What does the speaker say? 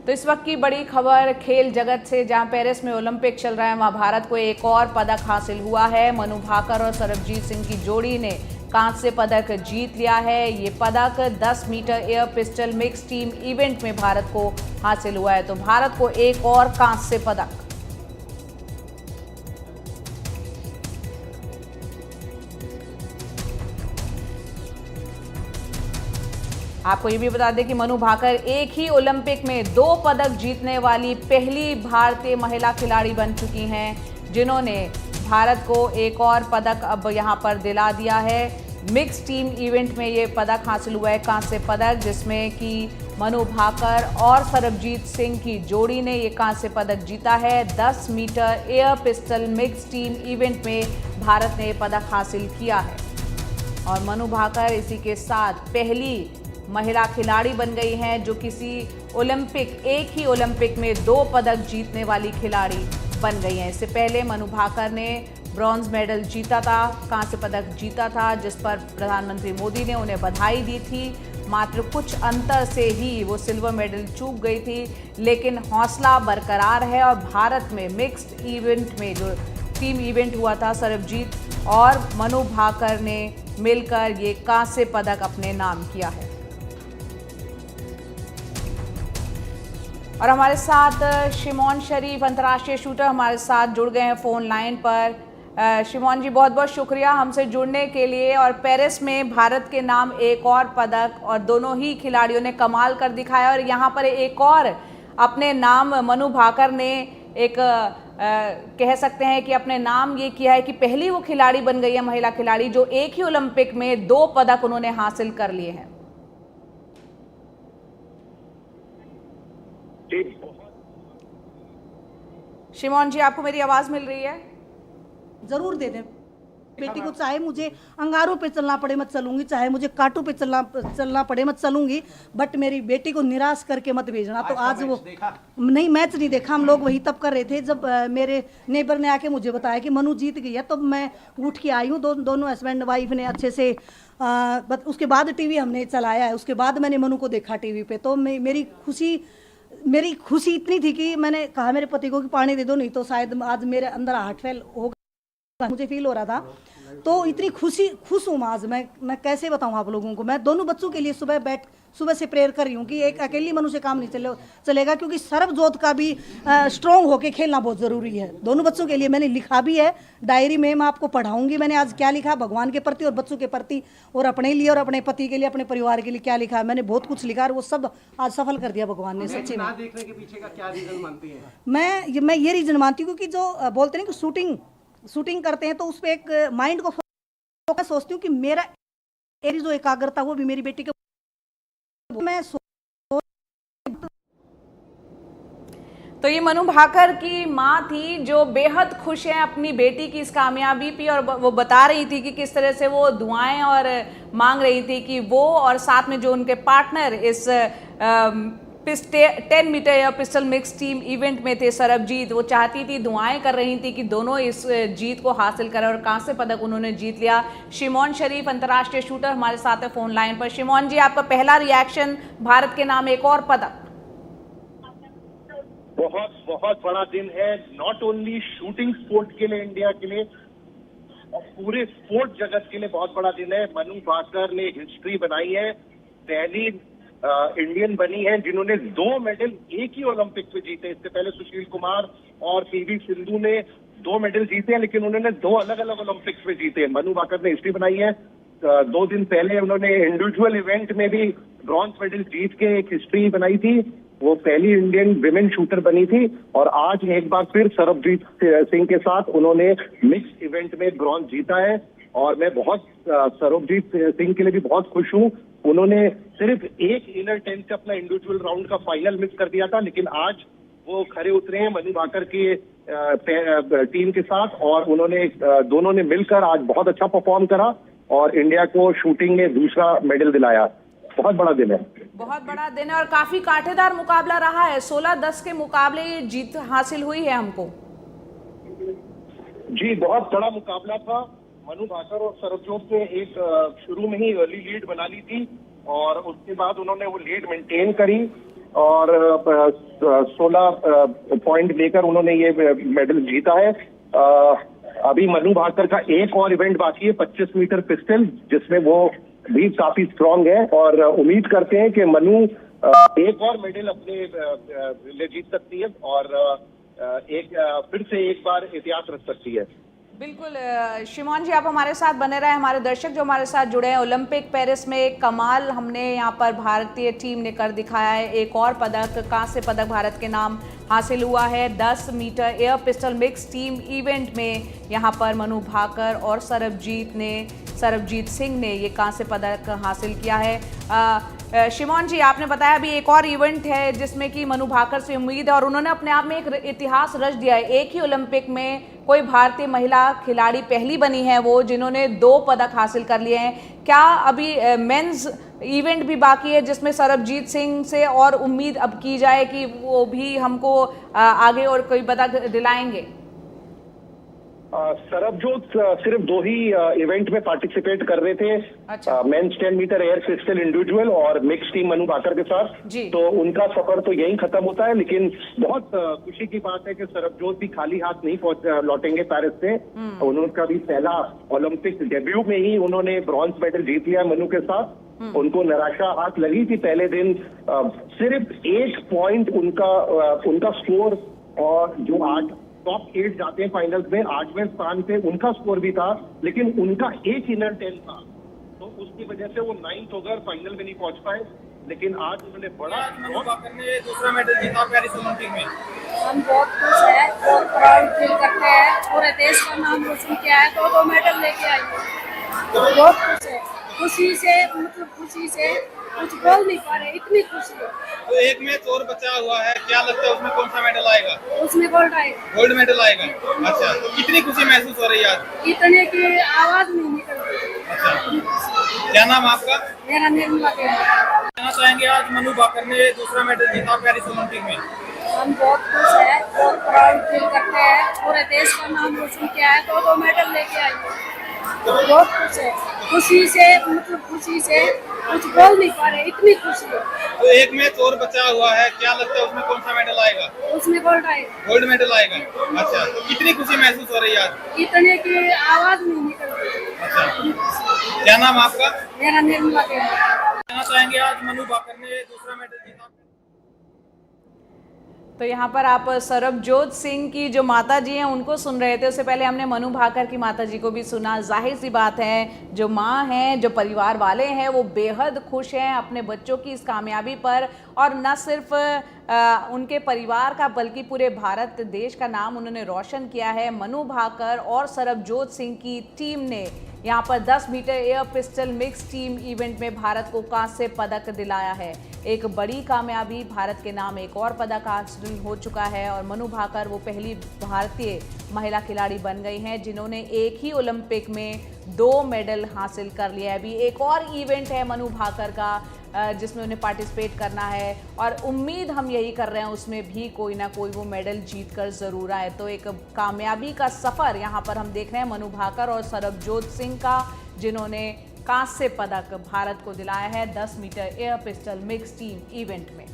तो इस वक्त की बड़ी खबर खेल जगत से, जहां पेरिस में ओलंपिक चल रहा है, वहां भारत को एक और पदक हासिल हुआ है। मनु भाकर और सरबजीत सिंह की जोड़ी ने कांस्य पदक जीत लिया है। ये पदक 10 metre air pistol mix team event में भारत को हासिल हुआ है। तो भारत को एक और कांस्य पदक। आपको ये भी बता दें कि मनु भाकर एक ही ओलंपिक में 2 पदक जीतने वाली पहली भारतीय महिला खिलाड़ी बन चुकी हैं, जिन्होंने भारत को एक और पदक अब यहां पर दिला दिया है। मिक्स टीम इवेंट में ये पदक हासिल हुआ है, कांस्य पदक, जिसमें कि मनु भाकर और सरबजीत सिंह की जोड़ी ने ये कांस्य पदक जीता है। 10 metre air pistol mix team event में भारत ने ये पदक हासिल किया है और मनु भाकर इसी के साथ पहली महिला खिलाड़ी बन गई हैं जो किसी एक ही ओलंपिक में 2 पदक जीतने वाली खिलाड़ी बन गई हैं। इससे पहले मनु भाकर ने ब्रॉन्ज मेडल जीता था, कांस्य पदक जीता था, जिस पर प्रधानमंत्री मोदी ने उन्हें बधाई दी थी। मात्र कुछ अंतर से ही वो सिल्वर मेडल चूक गई थी, लेकिन हौसला बरकरार है और भारत में मिक्स्ड इवेंट में जो टीम इवेंट हुआ था, सरबजीत और मनु भाकर ने मिलकर ये कांस्य पदक अपने नाम किया है। और हमारे साथ शिमोन शरीफ, अंतर्राष्ट्रीय शूटर, हमारे साथ जुड़ गए हैं फोन लाइन पर। शिमोन जी, बहुत बहुत शुक्रिया हमसे जुड़ने के लिए। और पेरिस में भारत के नाम एक और पदक, और दोनों ही खिलाड़ियों ने कमाल कर दिखाया। और यहाँ पर एक और अपने नाम मनु भाकर ने एक कह सकते हैं कि अपने नाम ये किया है कि पहली वो खिलाड़ी बन गई है, महिला खिलाड़ी, जो एक ही ओलंपिक में 2 पदक उन्होंने हासिल कर लिए हैं। शिमोन जी, आपको मेरी आवाज मिल रही है? जरूर दे दें बेटी को, चाहे मुझे अंगारों पे चलना पड़े मैं चलूंगी, चाहे मुझे कांटों पे चलना पड़े मैं चलूंगी, बट मेरी बेटी को निराश करके मत भेजना। तो आज वो नहीं, मैच नहीं देखा। हम लोग वही तब कर रहे थे जब मेरे नेबर ने आके मुझे बताया कि मनु जीत गई है, तो मैं उठ के आई हूँ। दोनों हस्बैंड वाइफ ने अच्छे से उसके बाद टीवी हमने चलाया है, उसके बाद मैंने मनु को देखा टीवी पे। तो मेरी खुशी इतनी थी कि मैंने कहा मेरे पति को कि पानी दे दो, नहीं तो शायद आज मेरे अंदर हार्ट फेल होगा, मुझे फील हो रहा था। तो इतनी खुश हूँ आज मैं कैसे बताऊँ आप लोगों को। मैं दोनों बच्चों के लिए सुबह से प्रेयर कर रही हूँ कि एक अकेली मनु से काम नहीं चलेगा, क्योंकि सरबजोत का भी स्ट्रॉन्ग होके खेलना बहुत ज़रूरी है। दोनों बच्चों के लिए मैंने लिखा भी है डायरी में, मैं आपको पढ़ाऊंगी मैंने आज क्या लिखा भगवान के प्रति और बच्चों के प्रति, और अपने लिए और अपने पति के लिए, अपने परिवार के लिए क्या लिखा है। मैंने बहुत कुछ लिखा और वो सब आज सफल कर दिया भगवान ने। सच्ची में देखने के पीछे का क्या रीजन मानती है? मैं ये रीजन मानती हूँ, क्योंकि जो बोलते हैं कि शूटिंग करते हैं तो उस पर एक माइंड को फोकस, सोचती हूँ कि मेरा जो एकाग्रता वो भी मेरी बेटी के मैं। तो ये मनु भाकर की मां थी जो बेहद खुश है अपनी बेटी की इस कामयाबी पे, और वो बता रही थी कि किस तरह से वो दुआएं और मांग रही थी कि वो और साथ में जो उनके पार्टनर इस 10 मीटर या पिस्टल मिक्स टीम इवेंट में थे, सरबजीत, वो चाहती थी, दुआएं कर रही थी कि दोनों इस जीत को हासिल करें, और कांस्य पदक उन्होंने जीत लिया। शिमोन शरीफ, अंतर्राष्ट्रीय शूटर, हमारे साथ है फोन लाइन पर। शिमोन जी, आपका पहला रिएक्शन, भारत के नाम एक और पदक? बहुत बड़ा दिन है, नॉट ओनली शूटिंग स्पोर्ट के लिए, इंडिया के लिए और पूरे स्पोर्ट जगत के लिए बहुत बड़ा दिन है। मनु भाकर ने हिस्ट्री बनाई है, पहली इंडियन बनी है जिन्होंने 2 मेडल एक ही ओलंपिक में जीते। इससे पहले सुशील कुमार और पीवी सिंधु ने 2 मेडल जीते हैं, लेकिन उन्होंने 2 अलग अलग ओलंपिक्स में जीते। मनु भाकर ने हिस्ट्री बनाई है। 2 दिन पहले उन्होंने इंडिविजुअल इवेंट में भी ब्रॉन्ज मेडल जीत के एक हिस्ट्री बनाई थी, वो पहली इंडियन विमेन शूटर बनी थी। और आज एक बार फिर सरबजीत सिंह के साथ उन्होंने मिक्स इवेंट में ब्रॉन्ज जीता है, और मैं बहुत सरबजीत सिंह के लिए भी बहुत खुश हूँ। उन्होंने सिर्फ एक इनर 10 का अपना इंडिविजुअल राउंड का फाइनल मिस कर दिया था, लेकिन आज वो खरे उतरे हैं मनु भाकर की टीम के साथ, और उन्होंने दोनों ने मिलकर आज बहुत अच्छा परफॉर्म करा और इंडिया को शूटिंग में दूसरा मेडल दिलाया। बहुत बड़ा दिन है, बहुत बड़ा दिन है, और काफी कांटेदार मुकाबला रहा है। 16-10 के मुकाबले ये जीत हासिल हुई है हमको। जी, बहुत बड़ा मुकाबला था। मनु भाकर और सरबजोत ने एक शुरू में ही अर्ली लीड बना ली थी, और उसके बाद उन्होंने वो लीड मेंटेन करी, और 16 पॉइंट लेकर उन्होंने ये मेडल जीता है। अभी मनु भाकर का एक और इवेंट बाकी है, 25 मीटर पिस्टल, जिसमें वो भी काफी स्ट्रांग है और उम्मीद करते हैं कि मनु एक और मेडल अपने लिए जीत सकती है और फिर से एक बार इतिहास रच सकती है। बिल्कुल शिमोन जी, आप हमारे साथ बने रहे। हमारे दर्शक जो हमारे साथ जुड़े हैं, ओलंपिक पेरिस में एक कमाल हमने यहाँ पर भारतीय टीम ने कर दिखाया है। एक और पदक, कांस्य पदक भारत के नाम हासिल हुआ है। 10 metre air pistol mix team event में यहाँ पर मनु भाकर और सरबजीत सिंह ने ये कांस्य पदक हासिल किया है। शिमोन जी, आपने बताया अभी एक और इवेंट है जिसमें कि मनु भाकर से उम्मीद है और उन्होंने अपने आप में एक इतिहास रच दिया है। एक ही ओलंपिक में कोई भारतीय महिला खिलाड़ी पहली बनी है वो, जिन्होंने 2 पदक हासिल कर लिए हैं। क्या अभी मेंस इवेंट भी बाकी है जिसमें सरबजीत सिंह से और उम्मीद अब की जाए कि वो भी हमको आगे और कोई पदक दिलाएंगे? सरबजोत सिर्फ 2 ही इवेंट में पार्टिसिपेट कर रहे थे। अच्छा। Men's 10 metre air pistol individual और मिक्स टीम मनु भाकर के साथ जी। तो उनका सफर तो यहीं खत्म होता है। लेकिन बहुत खुशी की बात है कि सरबजोत भी खाली हाथ नहीं लौटेंगे पेरिस से। उनका भी पहला ओलंपिक डेब्यू में ही उन्होंने ब्रॉन्ज मेडल जीत लिया मनु के साथ। उनको निराशा हाथ लगी थी पहले दिन। सिर्फ 1 पॉइंट उनका स्कोर, और जो टॉप 8 जाते हैं फाइनल्स में, 8वें स्थान पे उनका स्कोर भी था, लेकिन उनका एक इनर 10 था, तो उसकी वजह से वो 9th होकर फाइनल में नहीं पहुंच पाए। लेकिन आज उन्होंने बड़ा ने दूसरा मेडल जीता पेरिस ओलंपिक में। हम बहुत खुश हैं, बहुत प्राउड फील करते हैं। पूरे देश का नाम रोशन किया है, 2 मेडल लेके आई है। बहुत खुश है, खुशी से कुछ बोल नहीं पा रहे, इतनी खुशी है। तो एक मैच और बचा हुआ है, क्या लगता है उसमें कौन सा मेडल आएगा? उसमें गोल्ड आएगा। गोल्ड मेडल आएगा। अच्छा, तो कितनी खुशी महसूस हो रही है आज? इतने की आवाज नहीं निकल रही। अच्छा, क्या नाम आपका? मेरा निर्मला देवी। कहना चाहेंगे आज मनु भाकर ने दूसरा मेडल जीता पेरिस ओलंपिक में। हम बहुत खुश हैं, बहुत प्राउड फील करते हैं। पूरे देश का नाम रोशन किया है, 2 मेडल लेके आई है। बहुत खुश है, खुशी से कुछ बोल नहीं पा रहे, इतनी खुशी है। तो एक मैच और बचा हुआ है, क्या लगता है उसमें कौन सा मेडल आएगा? उसमें गोल्ड आएगा। गोल्ड मेडल आएगा। अच्छा, तो कितनी खुशी महसूस हो रही है आज? इतने की आवाज नहीं निकल रही। अच्छा, क्या नाम आपका? मेरा निर्मला देवी। कहना चाहेंगे आज मनु भाकर ने दूसरा मेडल जीता। तो यहाँ पर आप सरबजोत सिंह की जो माता जी हैं उनको सुन रहे थे। उससे पहले हमने मनु भाकर की माता जी को भी सुना। जाहिर सी बात है, जो माँ हैं, जो परिवार वाले हैं, वो बेहद खुश हैं अपने बच्चों की इस कामयाबी पर। और न सिर्फ उनके परिवार का बल्कि पूरे भारत देश का नाम उन्होंने रोशन किया है। मनु भाकर और सरबजोत सिंह की टीम ने यहाँ पर 10 metre air pistol mix team event में भारत को कांस्य पदक दिलाया है। एक बड़ी कामयाबी, भारत के नाम एक और पदक हासिल हो चुका है और मनु भाकर वो पहली भारतीय महिला खिलाड़ी बन गई हैं जिन्होंने एक ही ओलंपिक में 2 मेडल हासिल कर लिया है। अभी एक और इवेंट है मनु भाकर का जिसमें उन्हें पार्टिसिपेट करना है और उम्मीद हम यही कर रहे हैं उसमें भी कोई ना कोई वो मेडल जीत कर ज़रूर आए। तो एक कामयाबी का सफ़र यहाँ पर हम देख रहे हैं मनु भाकर और सरबजोत सिंह का, जिन्होंने कांस्य पदक भारत को दिलाया है 10 metre air pistol mix team event में।